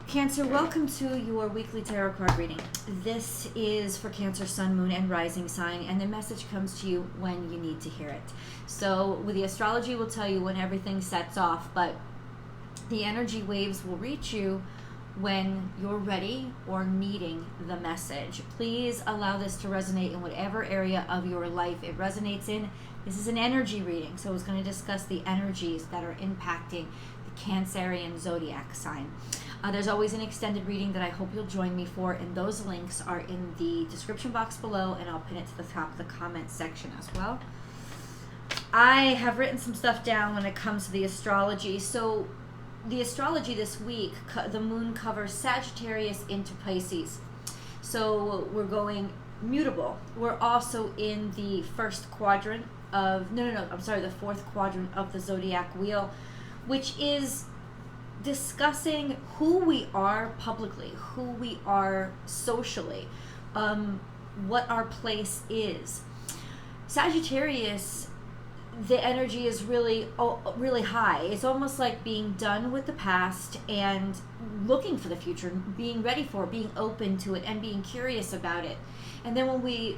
Cancer, welcome to your weekly tarot card reading. This is for Cancer, Sun, Moon, and Rising sign, and the message comes to you when you need to hear it. So with the astrology, will tell you when everything sets off, but the energy waves will reach you when you're ready or needing the message. Please allow this to resonate in whatever area of your life it resonates in. This is an energy reading, so it's going to discuss the energies that are impacting the Cancerian zodiac sign. There's always an extended reading that I hope you'll join me for, and those links are in the description box below, and I'll pin it to the top of the comment section as well. I have written some stuff down when it comes to the astrology. So the astrology this week, the moon covers Sagittarius into Pisces. So we're going mutable. We're also in the first quadrant of, the fourth quadrant of the zodiac wheel, which is discussing who we are publicly, who we are socially, what our place is. Sagittarius, the energy is really high. It's almost like being done with the past and looking for the future, being ready for it, being open to it, and being curious about it. And then when we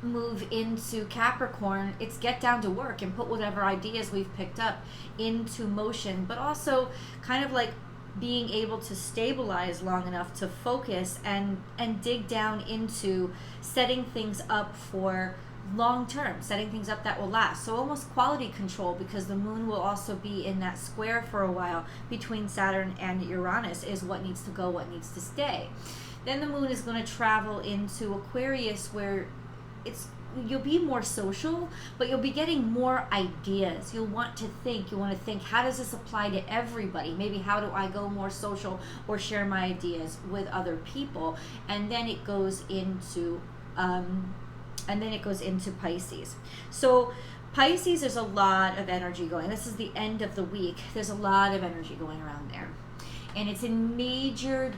move into Capricorn, it's get down to work and put whatever ideas we've picked up into motion, but also kind of like being able to stabilize long enough to focus and dig down into setting things up for long term, setting things up that will last. So almost quality control, because the moon will also be in that square for a while between Saturn and Uranus, is what needs to go, what needs to stay. Then the moon is going to travel into Aquarius, where you'll be more social, but you'll be getting more ideas. You'll want to think, how does this apply to everybody? Maybe how do I go more social or share my ideas with other people? And then it goes into Pisces. So Pisces, there's a lot of energy going. This is the end of the week. There's a lot of energy going around there. And it's in major,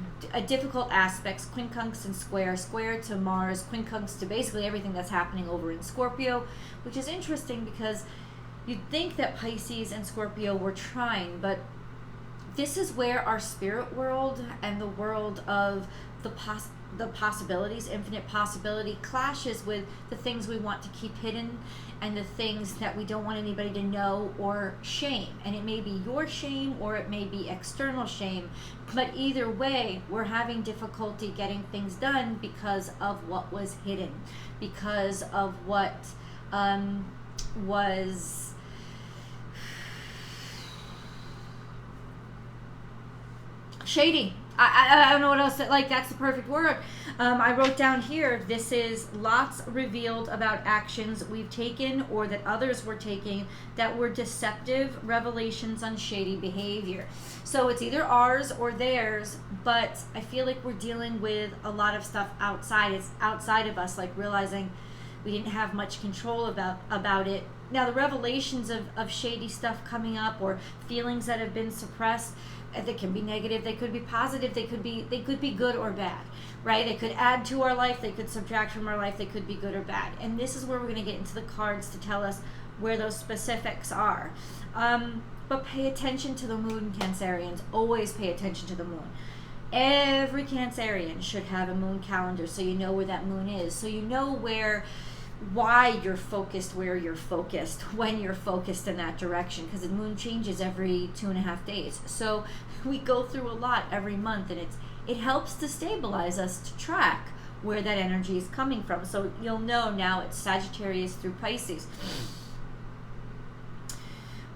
difficult aspects, quincunx and square to Mars, quincunx to basically everything that's happening over in Scorpio, which is interesting because you'd think that Pisces and Scorpio were trine, but this is where our spirit world and the world of the possibilities, infinite possibility, clashes with the things we want to keep hidden and the things that we don't want anybody to know, or shame. And it may be your shame or it may be external shame, but either way, we're having difficulty getting things done because of what was hidden, because of what was shady. I don't know what else, that's the perfect word. I wrote down here, this is lots revealed about actions we've taken or that others were taking that were deceptive, revelations on shady behavior. So it's either ours or theirs, but I feel like we're dealing with a lot of stuff outside. It's outside of us, like realizing we didn't have much control about it. Now the revelations of shady stuff coming up, or feelings that have been suppressed, they can be negative, they could be positive, they could be good or bad, right? They could add to our life, they could subtract from our life, they could be good or bad. And this is where we're going to get into the cards to tell us where those specifics are. But pay attention to the moon, Cancerians. Always pay attention to the moon. Every Cancerian should have a moon calendar, so you know where that moon is, so you know why you're focused where you're focused when you're focused in that direction, because the moon changes every 2.5 days. So we go through a lot every month, and it helps to stabilize us to track where that energy is coming from. So you'll know now it's Sagittarius through Pisces.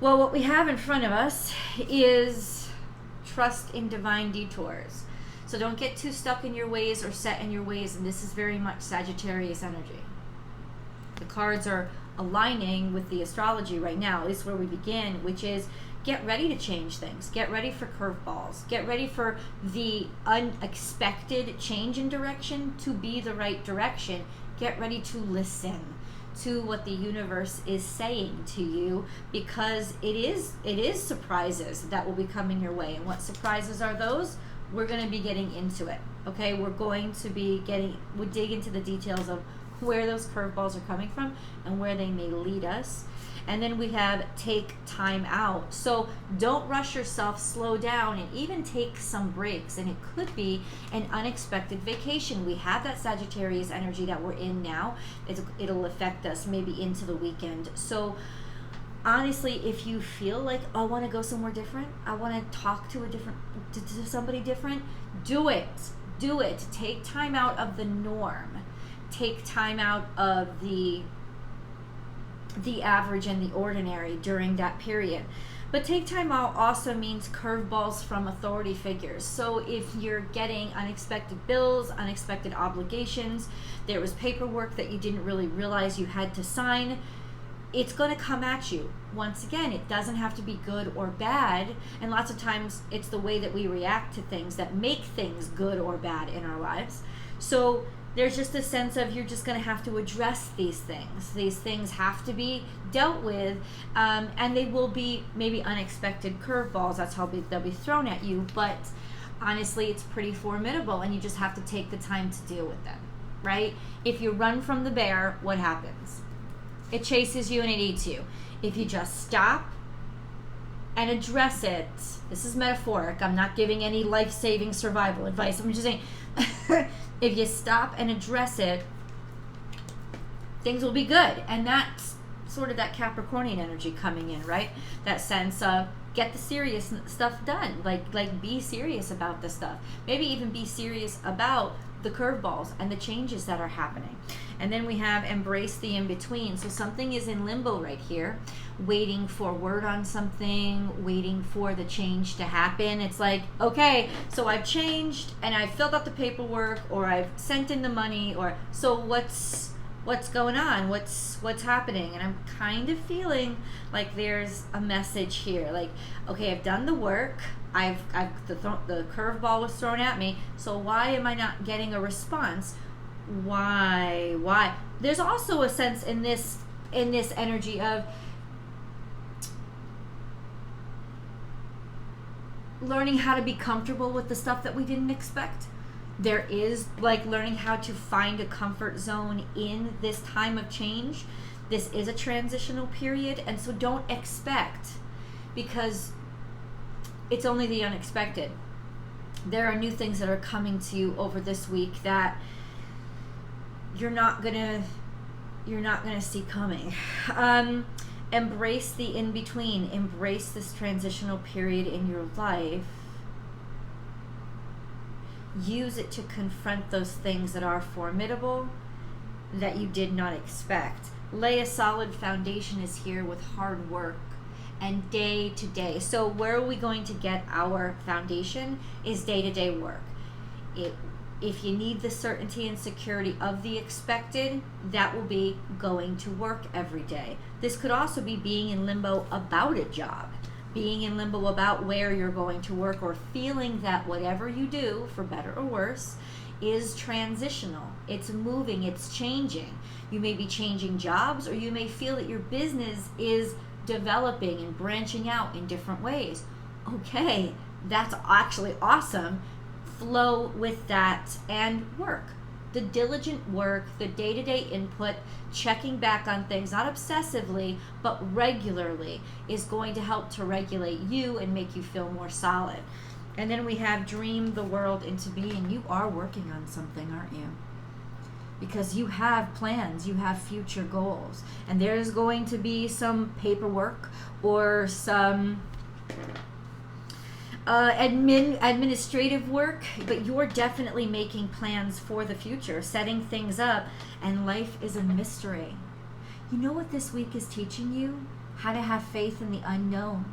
Well, what we have in front of us is trust in divine detours. So don't get too stuck in your ways or set in your ways, and this is very much Sagittarius energy. The cards are aligning with the astrology right now, at least where we begin, which is get ready to change things. Get ready for curveballs. Get ready for the unexpected change in direction to be the right direction. Get ready to listen to what the universe is saying to you, because it is surprises that will be coming your way. And what surprises are those? We're going to be getting into it. Okay, we'll dig into the details of where those curveballs are coming from and where they may lead us. And then we have take time out. So don't rush yourself, slow down, and even take some breaks. And it could be an unexpected vacation. We have that Sagittarius energy that we're in now. It'll affect us maybe into the weekend. So honestly, if you feel like, I want to go somewhere different, I want to talk to to somebody different, do it. Do it. Take time out of the norm. Take time out of the average and the ordinary during that period. But take time out also means curveballs from authority figures. So if you're getting unexpected bills, unexpected obligations, there was paperwork that you didn't really realize you had to sign, it's going to come at you. Once again, it doesn't have to be good or bad, and lots of times it's the way that we react to things that make things good or bad in our lives. So there's just a sense of you're just going to have to address these things. These things have to be dealt with, and they will be maybe unexpected curveballs. That's how they'll be thrown at you. But honestly, it's pretty formidable, and you just have to take the time to deal with them, right? If you run from the bear, what happens? It chases you and it eats you. If you just stop and address it, this is metaphoric. I'm not giving any life-saving survival advice. I'm just saying, if you stop and address it, things will be good. And that's sort of that Capricornian energy coming in, right? That sense of get the serious stuff done. Like be serious about this stuff. Maybe even be serious about the curveballs and the changes that are happening. And then we have embrace the in-between. So something is in limbo right here, waiting for word on something, waiting for the change to happen. It's like, okay, so I've changed and I've filled out the paperwork, or I've sent in the money, or so what's going on? What's happening? And I'm kind of feeling like there's a message here. Like, okay, I've done the work. The curveball was thrown at me. So why am I not getting a response? Why? There's also a sense in this energy of learning how to be comfortable with the stuff that we didn't expect. There is like learning how to find a comfort zone in this time of change. This is a transitional period, and so don't expect, because it's only the unexpected. There are new things that are coming to you over this week that you're not gonna see coming. Embrace the in-between. Embrace this transitional period in your life. Use it to confront those things that are formidable, that you did not expect. Lay a solid foundation is here with hard work and day to day. So where are we going to get our foundation is day-to-day work. If you need the certainty and security of the expected, that will be going to work every day. This could also be being in limbo about a job, being in limbo about where you're going to work, or feeling that whatever you do, for better or worse, is transitional. It's moving, it's changing. You may be changing jobs, or you may feel that your business is developing and branching out in different ways. Okay, that's actually awesome. Flow with that and work. The diligent work, the day-to-day input, checking back on things, not obsessively, but regularly, is going to help to regulate you and make you feel more solid. And then we have dream the world into being. You are working on something, aren't you? Because you have plans, you have future goals, and there's going to be some paperwork or some administrative work, but you're definitely making plans for the future, setting things up, and life is a mystery. You know what this week is teaching you? How to have faith in the unknown,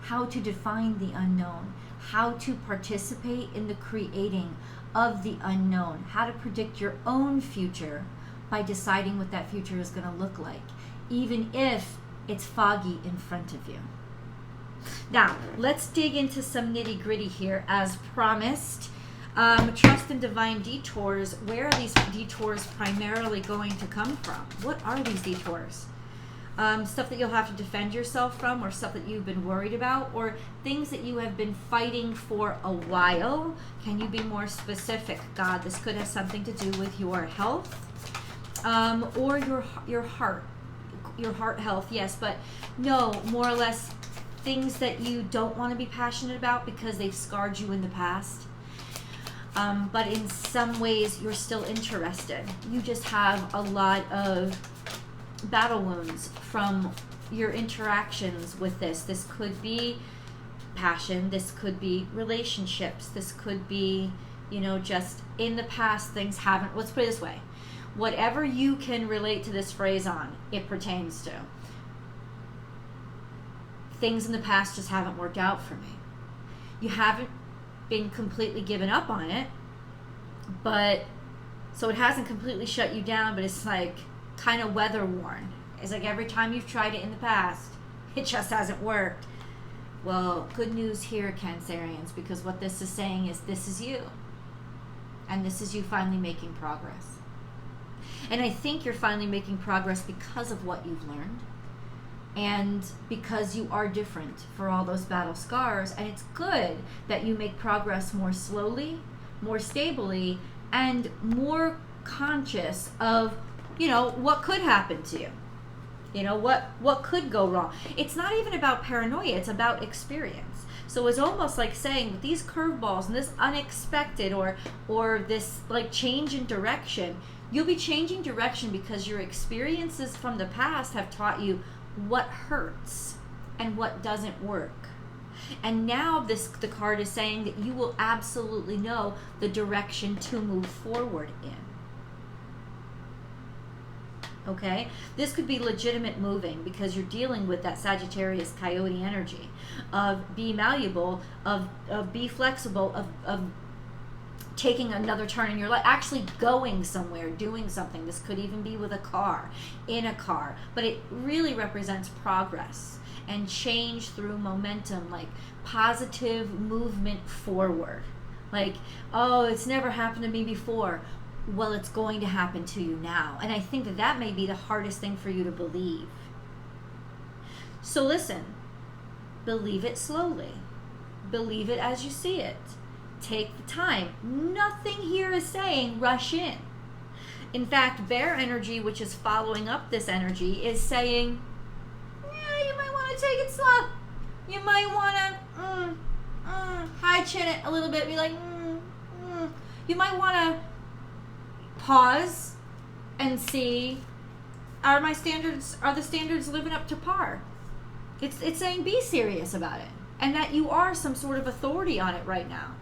how to define the unknown, how to participate in the creating of the unknown, how to predict your own future by deciding what that future is going to look like, even if it's foggy in front of you. Now, let's dig into some nitty-gritty here, as promised. Trust in divine detours. Where are these detours primarily going to come from? What are these detours? Stuff that you'll have to defend yourself from, or stuff that you've been worried about, or things that you have been fighting for a while. Can you be more specific, God? This could have something to do with your health. Or your heart health, yes, but no, more or less things that you don't want to be passionate about because they've scarred you in the past. But in some ways you're still interested. You just have a lot of battle wounds from your interactions with this. This could be passion, this could be relationships, this could be, just in the past things haven't, let's put it this way, whatever you can relate to this phrase on, it pertains to. Things in the past just haven't worked out for me. You haven't been completely given up on it, but so it hasn't completely shut you down, but it's like kind of weather worn. It's like every time you've tried it in the past, it just hasn't worked. Well, good news here, Cancerians, because what this is saying is this is you. And this is you finally making progress. And I think you're finally making progress because of what you've learned. And because you are different for all those battle scars. And it's good that you make progress more slowly, more stably, and more conscious of, what could happen to you. What could go wrong. It's not even about paranoia, it's about experience. So it's almost like saying with these curveballs and this unexpected or this like change in direction, you'll be changing direction because your experiences from the past have taught you what hurts and what doesn't work. And now the card is saying that you will absolutely know the direction to move forward in. Okay, this could be legitimate moving because you're dealing with that Sagittarius coyote energy of be malleable, of be flexible, of taking another turn in your life, actually going somewhere, doing something. This could even be with a car, in a car, but it really represents progress and change through momentum, like positive movement forward. Like, oh, it's never happened to me before. Well, it's going to happen to you now. And I think that may be the hardest thing for you to believe. So listen, believe it slowly. Believe it as you see it. Take the time. Nothing here is saying rush in. In fact, bear energy, which is following up this energy, is saying, yeah, you might want to take it slow. You might want to high chin it a little bit. Be like, You might want to pause and see, are the standards living up to par? It's saying be serious about it, and that you are some sort of authority on it right now.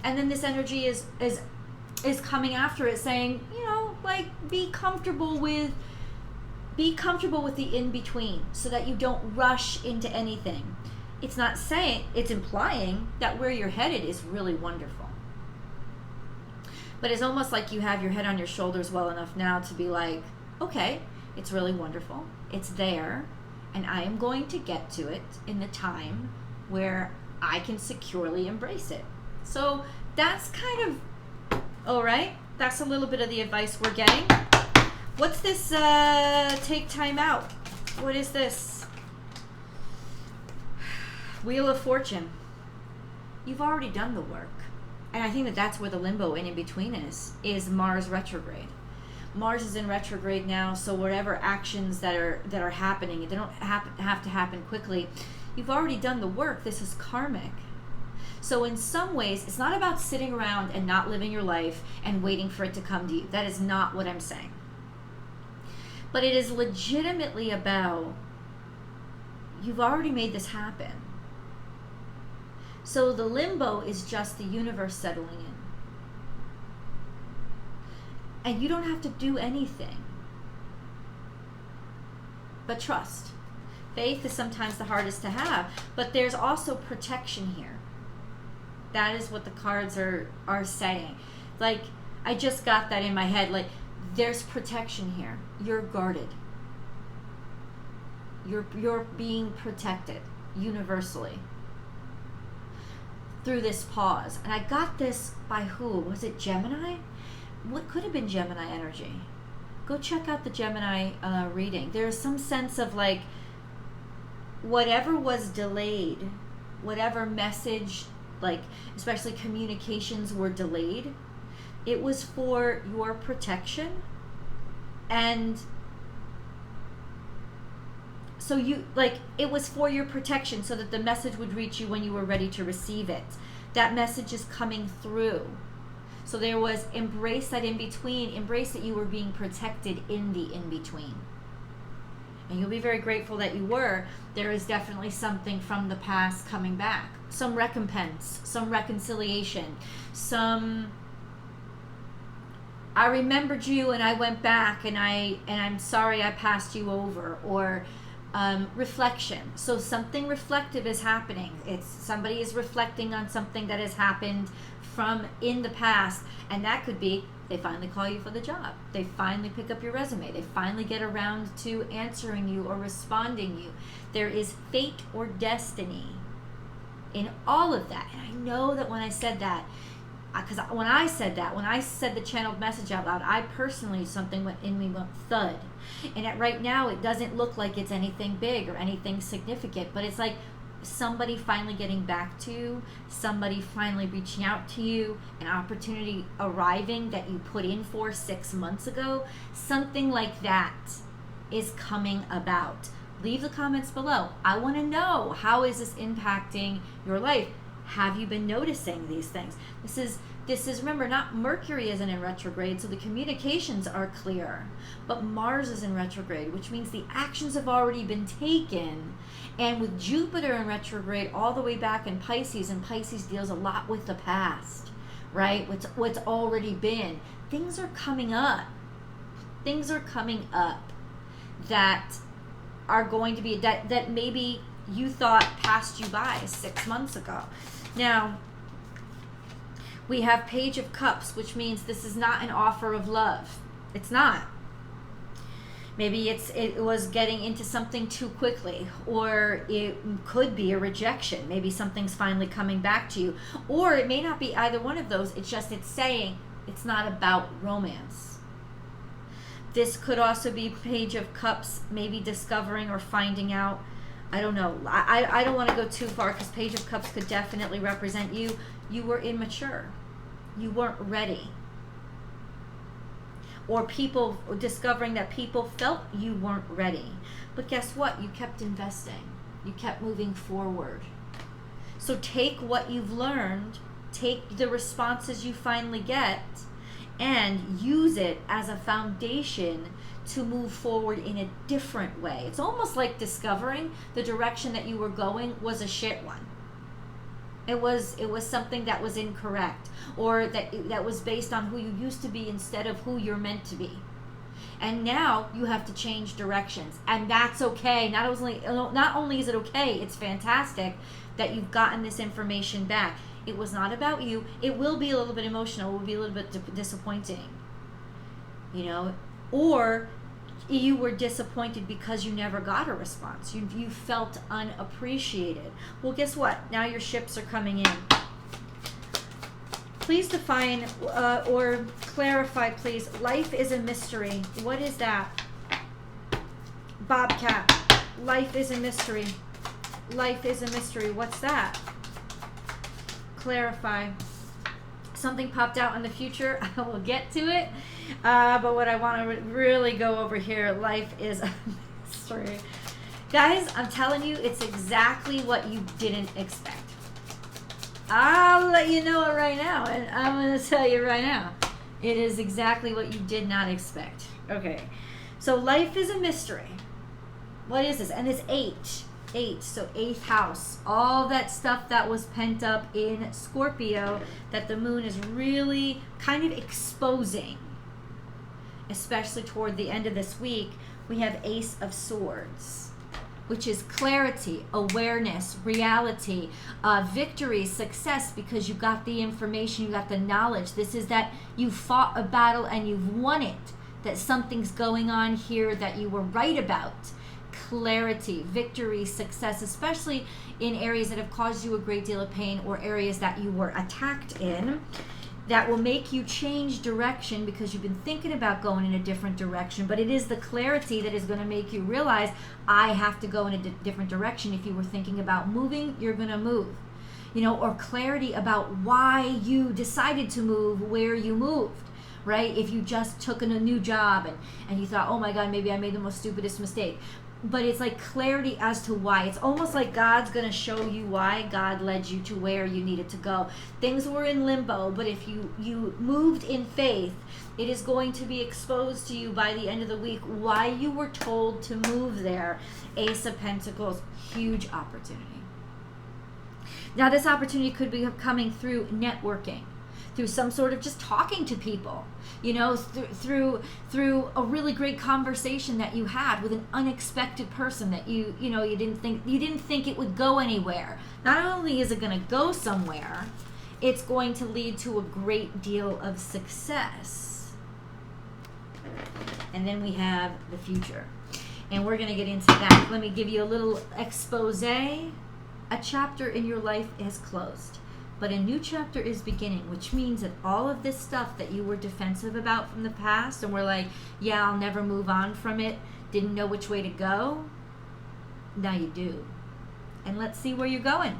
And then this energy is coming after it, saying, like be comfortable with the in between, so that you don't rush into anything. It's not saying, it's implying that where you're headed is really wonderful. But it's almost like you have your head on your shoulders well enough now to be like, okay, it's really wonderful. It's there. And I am going to get to it in the time where I can securely embrace it. So that's kind of, all right. That's a little bit of the advice we're getting. What's this take time out? What is this? Wheel of Fortune. You've already done the work. And I think that that's where the limbo in between is Mars retrograde. Mars is in retrograde now, so whatever actions that are happening, they don't have to happen quickly. You've already done the work. This is karmic. So in some ways, it's not about sitting around and not living your life and waiting for it to come to you. That is not what I'm saying. But it is legitimately about, you've already made this happen. So the limbo is just the universe settling in. And you don't have to do anything but trust. Faith is sometimes the hardest to have, but there's also protection here. That is what the cards are saying. Like, I just got that in my head. Like, there's protection here. You're guarded. You're being protected universally through this pause. And I got this by who? Was it Gemini? What could have been Gemini energy? Go check out the Gemini reading. There's some sense of like, whatever was delayed, whatever message, like especially communications were delayed, it was for your protection And so you, like, it was for your protection, so that the message would reach you when you were ready to receive it. That message is coming through. So there was embrace that in-between, embrace that you were being protected in the in-between. And you'll be very grateful that you were. There is definitely something from the past coming back. Some recompense, some reconciliation, some, I remembered you and I went back and I'm sorry I passed you over, or reflection. So something reflective is happening. It's somebody is reflecting on something that has happened from in the past, and that could be they finally call you for the job. They finally pick up your resume. They finally get around to answering you or responding you. There is fate or destiny in all of that. And I know that when I said that, because when I said the channeled message out loud, I personally, something went in me, went thud. And right now, it doesn't look like it's anything big or anything significant, but it's like somebody finally getting back to you, somebody finally reaching out to you, an opportunity arriving that you put in for 6 months ago. Something like that is coming about. Leave the comments below. I want to know, how is this impacting your life? Have you been noticing these things? This is, remember, not Mercury isn't in retrograde, so the communications are clear. But Mars is in retrograde, which means the actions have already been taken. And with Jupiter in retrograde all the way back in Pisces, and Pisces deals a lot with the past, right? What's already been. Things are coming up. Things are coming up that are going to be, that maybe you thought passed you by 6 months ago. Now, we have Page of Cups, which means this is not an offer of love. It's not. Maybe it was getting into something too quickly, or it could be a rejection. Maybe something's finally coming back to you, or it may not be either one of those. It's saying it's not about romance. This could also be Page of Cups, maybe discovering or finding out. I don't know. I don't want to go too far, because Page of Cups could definitely represent you. You were immature. You weren't ready. Or people discovering that people felt you weren't ready. But guess what? You kept investing. You kept moving forward. So take what you've learned, take the responses you finally get, and use it as a foundation to move forward in a different way. It's almost like discovering the direction that you were going was a shit one. It was something that was incorrect, or that was based on who you used to be instead of who you're meant to be. And now you have to change directions, and that's okay. Not only is it okay, it's fantastic that you've gotten this information back. It was not about you. It will be a little bit emotional. It will be a little bit disappointing, or you were disappointed because you never got a response. You felt unappreciated. Well, guess what? Now your ships are coming in. Please define or clarify, please. Life is a mystery. What is that? Bobcat. Life is a mystery. Life is a mystery. What's that? Clarify. Something popped out in the future. I will get to it. But what I want to really go over here, life is a mystery. Guys, I'm telling you, it's exactly what you didn't expect. I'll let you know it right now, and I'm going to tell you right now. It is exactly what you did not expect. Okay, so life is a mystery. What is this? And it's 8, so 8th house. All that stuff that was pent up in Scorpio that the moon is really kind of exposing. Especially toward the end of this week, we have Ace of Swords, which is clarity, awareness, reality, victory, success, because you got the information, you got the knowledge. This is that you fought a battle and you've won it, that something's going on here that you were right about. Clarity, victory, success, especially in areas that have caused you a great deal of pain, or areas that you were attacked in. That will make you change direction because you've been thinking about going in a different direction. But it is the clarity that is going to make you realize, I have to go in a different direction. If you were thinking about moving, you're going to move. Or clarity about why you decided to move where you moved, right? If you just took in a new job and you thought, oh my God, maybe I made the most stupidest mistake. But it's like clarity as to why. It's almost like God's going to show you why God led you to where you needed to go. Things were in limbo, but if you moved in faith, it is going to be exposed to you by the end of the week why you were told to move there. Ace of Pentacles, huge opportunity. Now this opportunity could be coming through networking, through some sort of just talking to people, you know, through a really great conversation that you had with an unexpected person that you didn't think it would go anywhere. Not only is it going to go somewhere, it's going to lead to a great deal of success. And then we have the future. And we're going to get into that. Let me give you a little expose. A chapter in your life is closed, but a new chapter is beginning, which means that all of this stuff that you were defensive about from the past and were like, yeah, I'll never move on from it, didn't know which way to go, now you do. And let's see where you're going.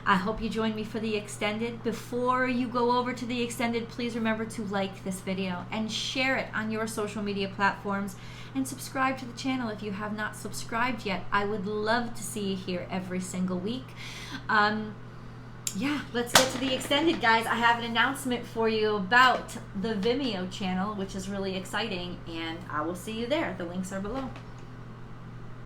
I hope you join me for the extended. Before you go over to the extended, please remember to like this video and share it on your social media platforms, and subscribe to the channel if you have not subscribed yet. I would love to see you here every single week. Yeah, let's get to the extended, guys. I have an announcement for you about the Vimeo channel, which is really exciting, and I will see you there. The links are below.